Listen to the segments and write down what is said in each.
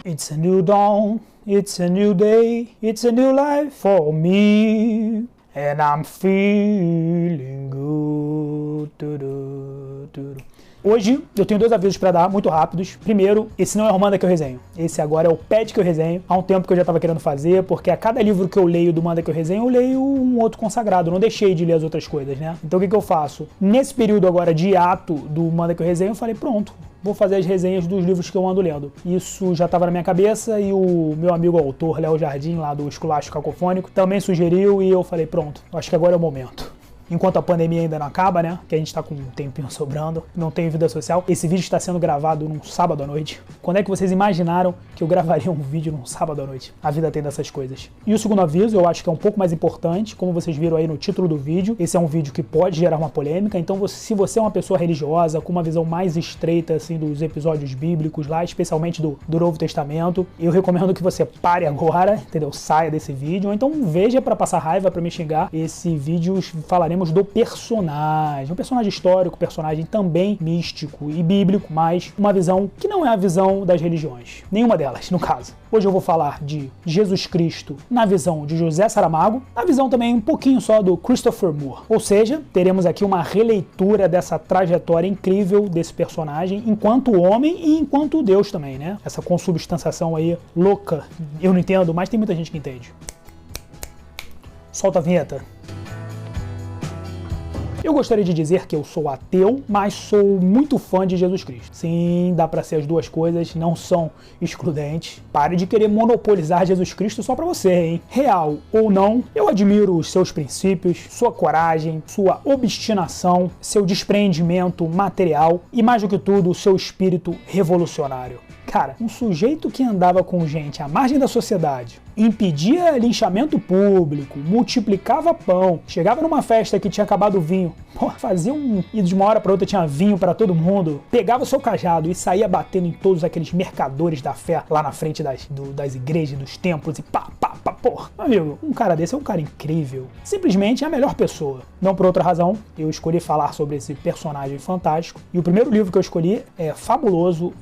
It's a new dawn, it's a new day, it's a new life for me. And I'm feeling good. Hoje eu tenho 2 avisos para dar, muito rápidos. Primeiro, esse não é o Manda Que Eu Resenho. Esse agora é o Pede Que Eu Resenho. Há um tempo que eu já estava querendo fazer, porque a cada livro que eu leio do Manda Que Eu Resenho, eu leio um outro consagrado. Eu não deixei de ler as outras coisas, né? Então o que eu faço? Nesse período agora de hiato do Manda Que Eu Resenho, eu falei, pronto, vou fazer as resenhas dos livros que eu ando lendo. Isso já estava na minha cabeça e o meu amigo autor, Léo Jardim, lá do Esculacho Cacofônico, também sugeriu e eu falei, pronto, acho que agora é o momento. Enquanto a pandemia ainda não acaba, né, que a gente tá com um tempinho sobrando, não tem vida social, esse vídeo está sendo gravado num sábado à noite. Quando é que vocês imaginaram que eu gravaria um vídeo num sábado à noite? A vida tem dessas coisas. E o segundo aviso, eu acho que é um pouco mais importante, como vocês viram aí no título do vídeo, esse é um vídeo que pode gerar uma polêmica, então se você é uma pessoa religiosa, com uma visão mais estreita, assim, dos episódios bíblicos lá, especialmente do Novo Testamento, eu recomendo que você pare agora, entendeu? Saia desse vídeo, ou então veja para passar raiva, para me xingar. Esse vídeo falaremos do personagem, um personagem histórico, personagem também místico e bíblico, mas uma visão que não é a visão das religiões, nenhuma delas, no caso. Hoje eu vou falar de Jesus Cristo na visão de José Saramago, na visão também um pouquinho só do Christopher Moore, ou seja, teremos aqui uma releitura dessa trajetória incrível desse personagem enquanto homem e enquanto Deus também, né? Essa consubstanciação aí louca, eu não entendo, mas tem muita gente que entende. Solta a vinheta. Eu gostaria de dizer que eu sou ateu, mas sou muito fã de Jesus Cristo. Sim, dá pra ser as duas coisas, não são excludentes. Pare de querer monopolizar Jesus Cristo só pra você, hein? Real ou não, eu admiro os seus princípios, sua coragem, sua obstinação, seu despreendimento material e, mais do que tudo, o seu espírito revolucionário. Cara, um sujeito que andava com gente à margem da sociedade, impedia linchamento público, multiplicava pão, chegava numa festa que tinha acabado o vinho, fazia e de uma hora para outra tinha vinho para todo mundo, pegava o seu cajado e saía batendo em todos aqueles mercadores da fé lá na frente das igrejas, dos templos e pá, porra. Amigo, um cara desse é um cara incrível. Simplesmente é a melhor pessoa. Não por outra razão, eu escolhi falar sobre esse personagem fantástico. E o primeiro livro que eu escolhi é fabuloso,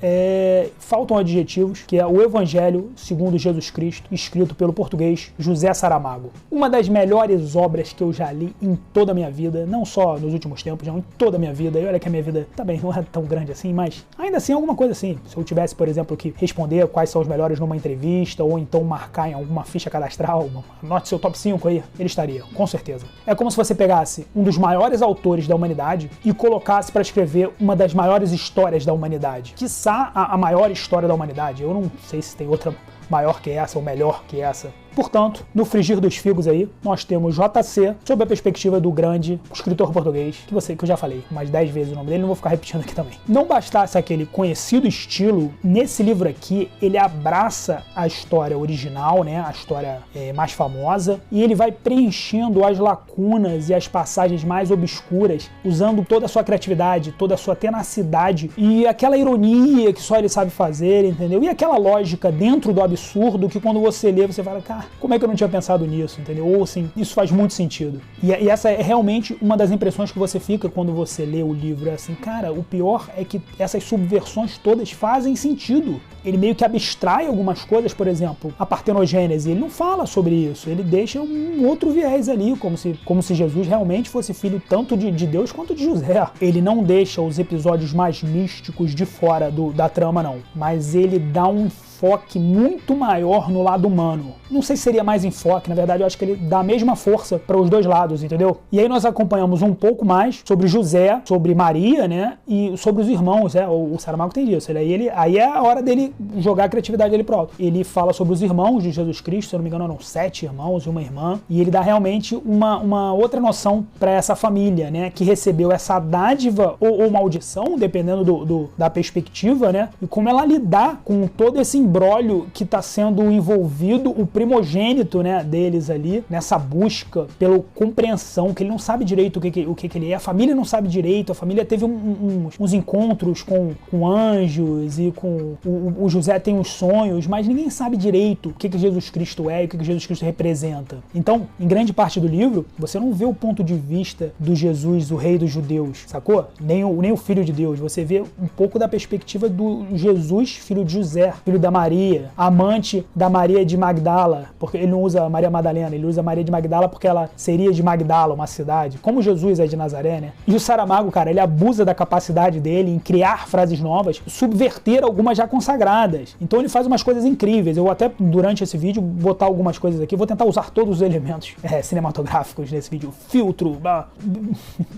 faltam adjetivos, que é O Evangelho segundo Jesus Cristo, escrito pelo português José Saramago. Uma das melhores obras que eu já li em toda a minha vida, não só nos últimos tempos, não, em toda a minha vida. E olha que a minha vida também não é tão grande assim, mas ainda assim alguma coisa assim. Se eu tivesse, por exemplo, que responder quais são os melhores numa entrevista, ou então marcar em alguma ficha cadastral, anote seu top 5 aí, ele estaria, com certeza. É como se você pegasse um dos maiores autores da humanidade e colocasse para escrever uma das maiores histórias da humanidade. Quiçá a maior história da humanidade. Eu não sei se tem outra maior que essa ou melhor que essa. Portanto, no frigir dos figos aí, nós temos JC, sob a perspectiva do grande escritor português, que eu já falei mais 10 vezes o nome dele, não vou ficar repetindo aqui também. Não bastasse aquele conhecido estilo, nesse livro aqui, ele abraça a história original, né, a história mais famosa, e ele vai preenchendo as lacunas e as passagens mais obscuras, usando toda a sua criatividade, toda a sua tenacidade, e aquela ironia que só ele sabe fazer, entendeu? E aquela lógica dentro do absurdo, que quando você lê, você fala, cara, como é que eu não tinha pensado nisso, entendeu? Ou assim, isso faz muito sentido. E essa é realmente uma das impressões que você fica quando você lê o livro. É assim, cara, o pior é que essas subversões todas fazem sentido. Ele meio que abstrai algumas coisas, por exemplo, a partenogênese, ele não fala sobre isso, ele deixa um outro viés ali, como se Jesus realmente fosse filho tanto de Deus quanto de José. Ele não deixa os episódios mais místicos de fora da trama, não, mas ele dá um enfoque muito maior no lado humano. Não sei se seria mais enfoque, na verdade eu acho que ele dá a mesma força para os dois lados, entendeu? E aí nós acompanhamos um pouco mais sobre José, sobre Maria, né, e sobre os irmãos, o Saramago tem isso, aí é a hora dele jogar a criatividade dele pro alto. Ele fala sobre os irmãos de Jesus Cristo, se eu não me engano eram 7 irmãos e uma irmã, e ele dá realmente uma outra noção para essa família, né, que recebeu essa dádiva ou maldição, dependendo da perspectiva, né, e como ela lidar com todo esse imbróglio que está sendo envolvido o primogênito, né, deles ali, nessa busca pela compreensão, que ele não sabe direito o que ele é, a família não sabe direito, a família teve uns encontros com anjos e com o José tem uns sonhos, mas ninguém sabe direito o que Jesus Cristo é e o que Jesus Cristo representa. Então, em grande parte do livro, você não vê o ponto de vista do Jesus, o rei dos judeus, sacou? Nem o filho de Deus, você vê um pouco da perspectiva do Jesus, filho de José, filho da Maria, amante da Maria de Magdala, porque ele não usa Maria Madalena, ele usa Maria de Magdala porque ela seria de Magdala, uma cidade, como Jesus é de Nazaré, né? E o Saramago, cara, ele abusa da capacidade dele em criar frases novas, subverter algumas já consagradas. Então ele faz umas coisas incríveis. Eu até, durante esse vídeo, botar algumas coisas aqui, vou tentar usar todos os elementos cinematográficos nesse vídeo. Filtro,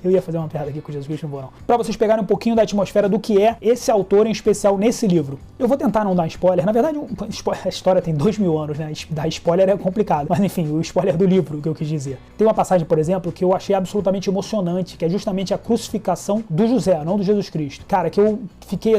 eu ia fazer uma piada aqui com Jesus Cristo, não vou não. Pra vocês pegarem um pouquinho da atmosfera do que é esse autor em especial nesse livro. Eu vou tentar não dar spoiler. Na verdade, a história tem 2000 anos, né? Dar spoiler é complicado. Mas enfim, o spoiler do livro, que eu quis dizer. Tem uma passagem, por exemplo, que eu achei absolutamente emocionante, que é justamente a crucificação do José, não do Jesus Cristo. Cara, que eu fiquei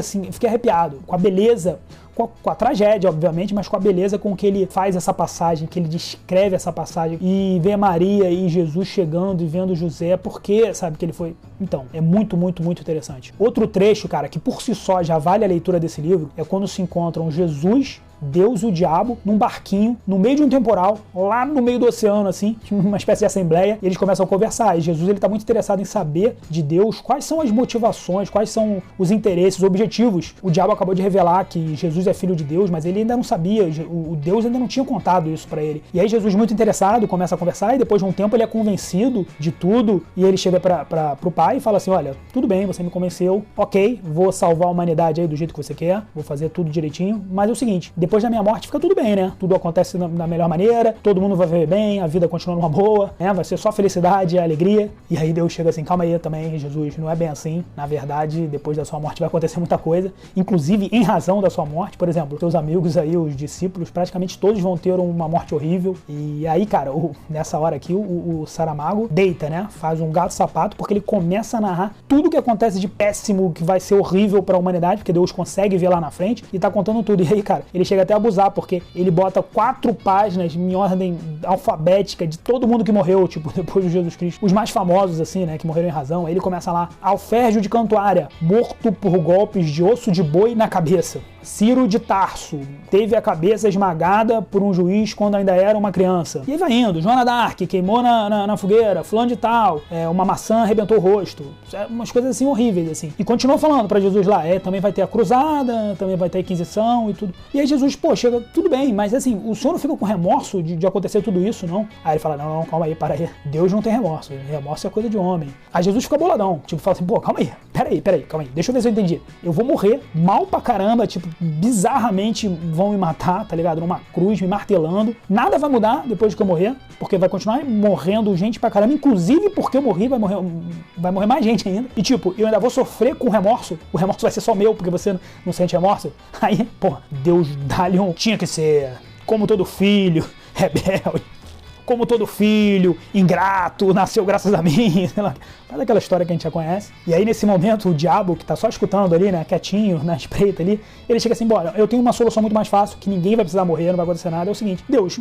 arrepiado com a beleza, com a tragédia, obviamente, mas com a beleza com que ele faz essa passagem, que ele descreve essa passagem, e vê Maria e Jesus chegando e vendo José, porque sabe que ele foi... Então, é muito, muito, muito interessante. Outro trecho, cara, que por si só já vale a leitura desse livro, é quando se encontram Jesus, Deus e o diabo num barquinho, no meio de um temporal, lá no meio do oceano, assim, uma espécie de assembleia, e eles começam a conversar. E Jesus, ele tá muito interessado em saber de Deus quais são as motivações, quais são os interesses, os objetivos. O diabo acabou de revelar que Jesus é filho de Deus, mas ele ainda não sabia, o Deus ainda não tinha contado isso pra ele. E aí Jesus, muito interessado, começa a conversar, e depois de um tempo ele é convencido de tudo, e ele chega pro pai e fala assim: olha, tudo bem, você me convenceu, ok, vou salvar a humanidade aí do jeito que você quer, vou fazer tudo direitinho, mas é o seguinte, depois da minha morte fica tudo bem, né? Tudo acontece da melhor maneira, todo mundo vai viver bem, a vida continua numa boa, né? Vai ser só felicidade e alegria. E aí Deus chega assim: calma aí também, Jesus, não é bem assim. Na verdade, depois da sua morte vai acontecer muita coisa, inclusive em razão da sua morte. Por exemplo, teus amigos aí, os discípulos, praticamente todos vão ter uma morte horrível. E aí, cara, nessa hora aqui, o Saramago deita, né? Faz um gato-sapato, porque ele começa a narrar tudo que acontece de péssimo, que vai ser horrível para a humanidade, porque Deus consegue ver lá na frente, e tá contando tudo. E aí, cara, ele chega até a abusar, porque ele bota 4 páginas em ordem alfabética de todo mundo que morreu, tipo, depois de Jesus Cristo. Os mais famosos, assim, né, que morreram em razão. Aí ele começa lá: Alférgio de Cantuária, morto por golpes de osso de boi na cabeça. Ciro de Tarso, teve a cabeça esmagada por um juiz quando ainda era uma criança. E aí vai indo: Joana d'Arc, queimou na fogueira, fulano de tal, uma maçã arrebentou o rosto. Umas coisas assim horríveis, assim. E continua falando pra Jesus lá: também vai ter a cruzada, também vai ter a Inquisição e tudo. E aí Jesus, pô, chega, tudo bem, mas assim, o senhor não fica com remorso de acontecer tudo isso, não? Aí ele fala: não, calma aí, para aí. Deus não tem remorso. Remorso é coisa de homem. Aí Jesus fica boladão, tipo, fala assim: pô, calma aí, peraí, calma aí. Deixa eu ver se eu entendi. Eu vou morrer mal pra caramba, tipo, bizarramente vão me matar, tá ligado? Numa cruz, me martelando. Nada vai mudar depois que eu morrer, porque vai continuar morrendo gente pra caramba, inclusive porque eu morri, vai morrer mais gente ainda. E tipo, eu ainda vou sofrer com remorso. O remorso vai ser só meu, porque você não sente remorso. Aí, pô, Deus dá-lhe um... Tinha que ser como todo filho, rebelde. Como todo filho, ingrato, nasceu graças a mim, sei lá. Faz aquela história que a gente já conhece. E aí, nesse momento, o diabo, que tá só escutando ali, né, quietinho, na espreita ali, ele chega assim: bora, eu tenho uma solução muito mais fácil, que ninguém vai precisar morrer, não vai acontecer nada. É o seguinte: Deus,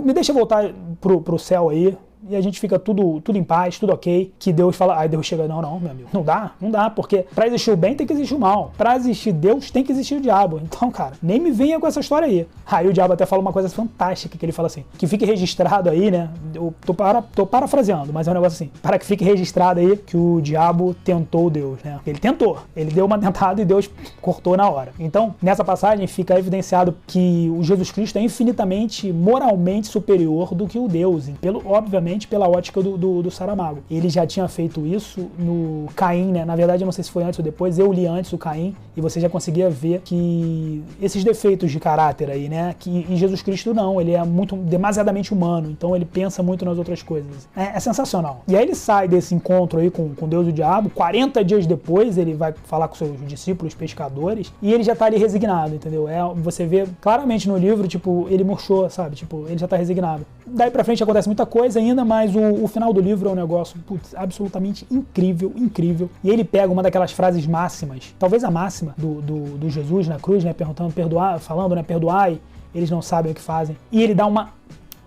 me deixa voltar pro céu aí, e a gente fica tudo em paz, tudo ok, que Deus fala... Aí Deus chega: não, meu amigo, não dá, porque pra existir o bem tem que existir o mal, pra existir Deus tem que existir o diabo. Então, cara, nem me venha com essa história aí. Aí o diabo até fala uma coisa fantástica, que ele fala assim, que fique registrado aí, né, eu tô parafraseando, mas é um negócio assim: para que fique registrado aí que o diabo tentou Deus, né? Ele tentou, ele deu uma tentada e Deus cortou na hora. Então, nessa passagem fica evidenciado que o Jesus Cristo é infinitamente, moralmente superior do que o Deus, obviamente pela ótica do Saramago. Ele já tinha feito isso no Caim, né? Na verdade, eu não sei se foi antes ou depois, eu li antes o Caim, e você já conseguia ver que esses defeitos de caráter aí, né? Que em Jesus Cristo não, ele é demasiadamente humano, então ele pensa muito nas outras coisas. É sensacional. E aí ele sai desse encontro aí com Deus e o diabo, 40 dias depois ele vai falar com seus discípulos pescadores, e ele já tá ali resignado, entendeu? Você vê claramente no livro, tipo, ele murchou, sabe? Tipo, ele já tá resignado. Daí pra frente acontece muita coisa ainda, mas o final do livro é um negócio, putz, absolutamente incrível. E ele pega uma daquelas frases máximas, talvez a máxima do Jesus na cruz, né, falando, né, perdoai, eles não sabem o que fazem. E ele dá uma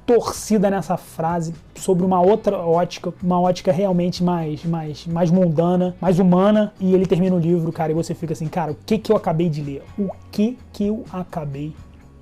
torcida nessa frase sobre uma outra ótica, uma ótica realmente mais mundana, mais humana, e ele termina o livro, cara, e você fica assim: cara, o que eu acabei de ler? O que eu acabei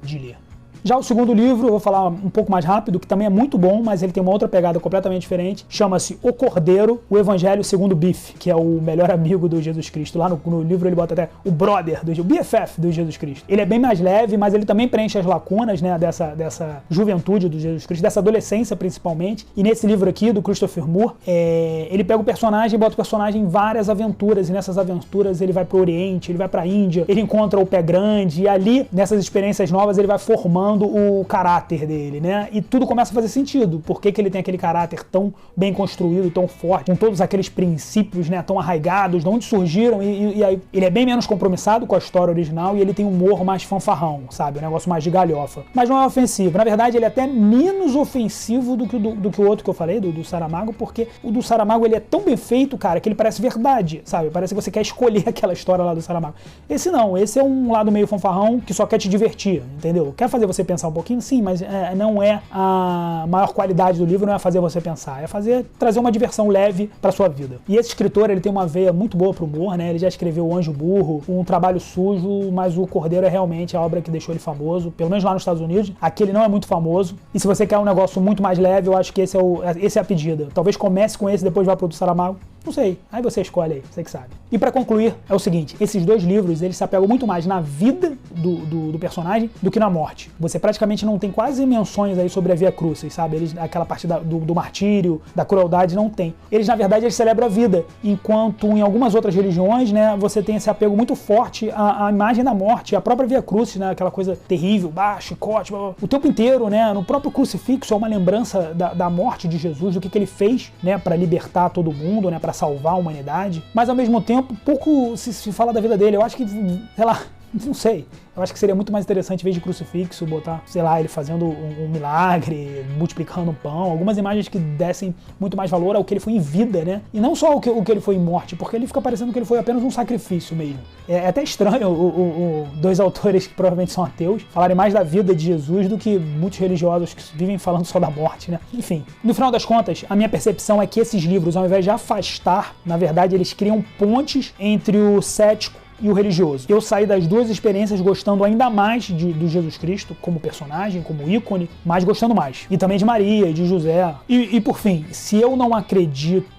de ler? Já o segundo livro, eu vou falar um pouco mais rápido, que também é muito bom, mas ele tem uma outra pegada completamente diferente. Chama-se O Cordeiro, o Evangelho segundo Biff, que é o melhor amigo do Jesus Cristo. Lá no livro ele bota até o brother, o BFF do Jesus Cristo. Ele é bem mais leve, mas ele também preenche as lacunas, né, dessa juventude do Jesus Cristo, dessa adolescência principalmente. E nesse livro aqui, do Christopher Moore, ele pega o personagem e bota o personagem em várias aventuras, e nessas aventuras ele vai pro Oriente, ele vai pra Índia, ele encontra o Pé Grande, e ali, nessas experiências novas, ele vai formando o caráter dele, né? E tudo começa a fazer sentido. Por que ele tem aquele caráter tão bem construído, tão forte, com todos aqueles princípios, né, tão arraigados, de onde surgiram, e aí ele é bem menos compromissado com a história original e ele tem um humor mais fanfarrão, sabe? Um negócio mais de galhofa. Mas não é ofensivo. Na verdade, ele é até menos ofensivo do que o outro que eu falei, do Saramago, porque o do Saramago ele é tão bem feito, cara, que ele parece verdade, sabe? Parece que você quer escolher aquela história lá do Saramago. Esse não, esse é um lado meio fanfarrão que só quer te divertir, entendeu? Quer fazer você pensar um pouquinho? Sim, mas não é a maior qualidade do livro, não é fazer você pensar, é trazer uma diversão leve pra sua vida. E esse escritor, ele tem uma veia muito boa pro humor, né? Ele já escreveu O Anjo Burro, Um Trabalho Sujo, mas O Cordeiro é realmente a obra que deixou ele famoso, pelo menos lá nos Estados Unidos. Aqui ele não é muito famoso. E se você quer um negócio muito mais leve, eu acho que esse é a pedida. Talvez comece com esse, depois vá pro do Saramago. Não sei, aí você escolhe aí, você que sabe. E pra concluir, é o seguinte, esses dois livros, eles se apegam muito mais na vida do personagem do que na morte. Você praticamente não tem quase menções aí sobre a Via Crucis, sabe? Aquela parte do martírio, da crueldade, não tem. Eles, na verdade, eles celebram a vida, enquanto em algumas outras religiões, né, você tem esse apego muito forte à imagem da morte, à própria Via Crucis, né, aquela coisa terrível, chicote, o tempo inteiro, né, no próprio crucifixo é uma lembrança da morte de Jesus, do que ele fez, né, para libertar todo mundo, né, para salvar a humanidade, mas ao mesmo tempo pouco se fala da vida dele. Eu acho que, sei lá, não sei. Eu acho que seria muito mais interessante, em vez de crucifixo, botar, sei lá, ele fazendo um milagre, multiplicando um pão, algumas imagens que dessem muito mais valor ao que ele foi em vida, né? E não só o que ele foi em morte, porque ele fica parecendo que ele foi apenas um sacrifício mesmo. É até estranho dois autores que provavelmente são ateus falarem mais da vida de Jesus do que muitos religiosos que vivem falando só da morte, né? Enfim, no final das contas, a minha percepção é que esses livros, ao invés de afastar, na verdade, eles criam pontes entre o cético e o religioso. Eu saí das duas experiências gostando ainda mais do Jesus Cristo como personagem, como ícone, mas gostando mais. E também de Maria e de José. E por fim, se eu não acredito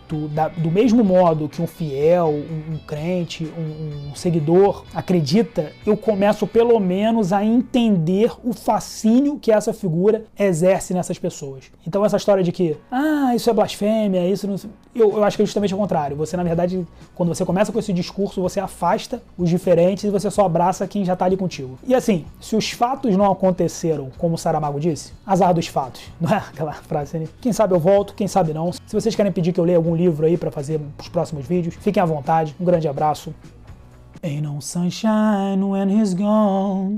do mesmo modo que um fiel, um crente, um seguidor acredita, eu começo pelo menos a entender o fascínio que essa figura exerce nessas pessoas. Então essa história de que, isso é blasfêmia, isso não... Eu acho que é justamente o contrário. Você, na verdade, quando você começa com esse discurso, você afasta os diferentes e você só abraça quem já tá ali contigo. E assim, se os fatos não aconteceram, como o Saramago disse, azar dos fatos. Não é aquela frase ali? Quem sabe eu volto, quem sabe não. Se vocês querem pedir que eu leia algum livro aí para fazer os próximos vídeos, fiquem à vontade. Um grande abraço. Ain't no sunshine when he's gone.